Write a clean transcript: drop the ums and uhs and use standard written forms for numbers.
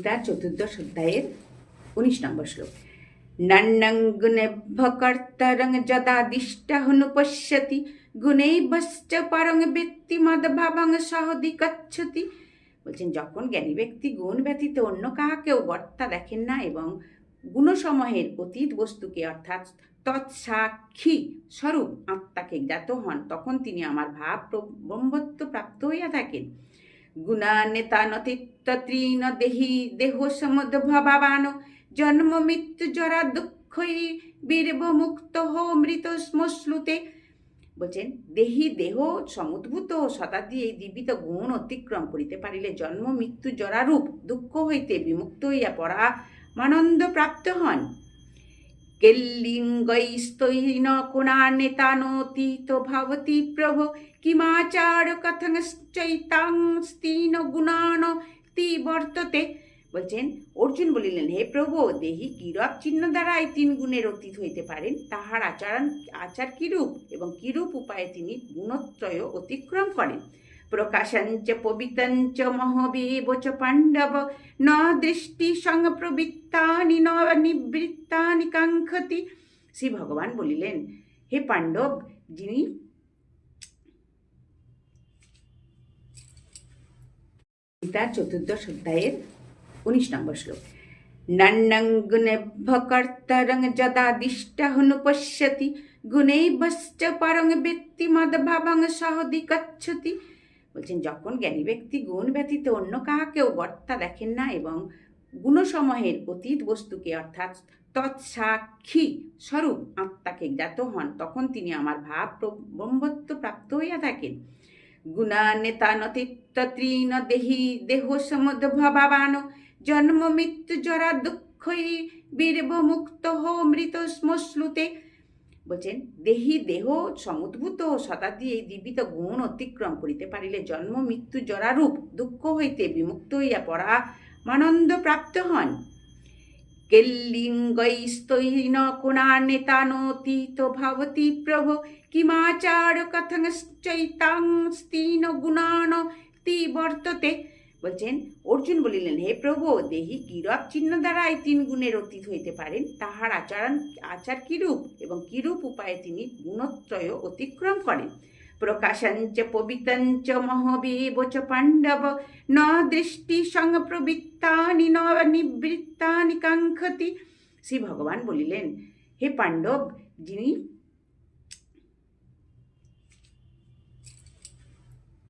গীতার চতুর্দশ অধ্যায়ের 19 নম্বর শ্লোক। নন্নং গুণেভ্য কর্তারং যদাদিষ্টাহনুপশ্যতি গুণেভ্যশ্চ পরং বৃত্তি মদভাবং সহদিগচ্ছতি। বলছেন, যখন জ্ঞানী ব্যক্তি গুণ ব্যতীত অন্য কাহাকেও কর্তা দেখেন না এবং গুণসমূহের অতীত বস্তুকে অর্থাৎ তৎসাক্ষী স্বরূপ আত্মাকে জ্ঞাত হন, তখন তিনি আমার ভাব ব্রহ্মত্ব প্রাপ্ত হইয়া থাকেন। গুণান্বিতানতীত্তত্রীণ দেহি দেহ সমুদ্ভবান জন্ম মৃত্যু জরা দুঃখই বীরব মুক্ত হো মৃত শ্মশ্লুতে। বলছেন, দেহি দেহ সমুদ্ভূত শতাব্দী এই জীবিত গুণ অতিক্রম করিতে পারিলে জন্ম মৃত্যু জরারূপ দুঃখ হইতে বিমুক্ত হইয়া পরমানন্দ প্রাপ্ত হন। কেল্লিঙ্গৈস্তৈন গুণান্বিতানতীত ভবতি প্রভো কিমাচার কথংশ্চৈতাং স্তীন গুণান তি বর্ততে। বলছেন, অর্জুন বলিলেন, হে প্রভু, দেহি কিরূপ চিহ্ন দ্বারা এই 3 গুণের অতীত হইতে পারেন, তাহার আচার কিরূপ এবং কিরূপ উপায়ে তিনি গুণত্রয় অতিক্রম করেন। প্রকাশঞ্চ পবিতঞ্চ মহবেব চ পাণ্ডব ন দৃষ্টি সংপ্রবৃত্তানি ন নিবৃত্তানি কাঙ্ক্ষতি। শ্রী ভগবান বলিলেন, হে পাণ্ডব, যিনি গীতার চতুর্দশ অধ্যায়ের 19 নম্বর শ্লোক। নন্নং গুণেভ্য কর্তারং যদাদিষ্টাহনুপশ্যতি গুণেভ্যশ্চ পরং বৃত্তি মদভাবং সহদিগচ্ছতি। বলছেন, যখন জ্ঞানী ব্যক্তি গুণ ব্যতীত অন্য কাহাকেও কর্তা দেখেন না এবং গুণসমূহের অতীত বস্তুকে অর্থাৎ তৎসাক্ষী স্বরূপ আত্মাকে জ্ঞাত হন, তখন তিনি আমার ভাব ব্রহ্মত্ব প্রাপ্ত হইয়া থাকেন। গুণান্বিতানতীত্তত্রীণ দেহি দেহ সমুদ্ভবান জন্ম মৃত্যু জরা দুঃখই বীরব মুক্ত হো মৃত শ্মশ্লুতে। বলছেন, দেহি দেহ সমুদ্ভূত শতাব্দী এই জীবিত গুণ অতিক্রম করিতে পারিলে জন্ম মৃত্যু জরারূপ দুঃখ হইতে বিমুক্ত হইয়া পরমানন্দ প্রাপ্ত হন। কেল্লিঙ্গৈস্তৈন গুণান্বিতানতীত ভবতি প্রভো কিমাচার কথংশ্চৈতাং স্তীন গুণান তি বর্ততে। বলছেন, অর্জুন বলিলেন, হে প্রভু, দেহি কিরূপ চিহ্ন দ্বারা এই 3 গুণের অতীত হইতে পারেন, তাহার আচার কিরূপ এবং কিরূপ উপায়ে তিনি গুণত্রয় অতিক্রম করেন। প্রকাশঞ্চ পবিতঞ্চ মহবেব চ পাণ্ডব ন দৃষ্টি সংপ্রবৃত্তানি ন নিবৃত্তানি কাঙ্ক্ষতি। শ্রী ভগবান বলিলেন, হে পাণ্ডব, যিনি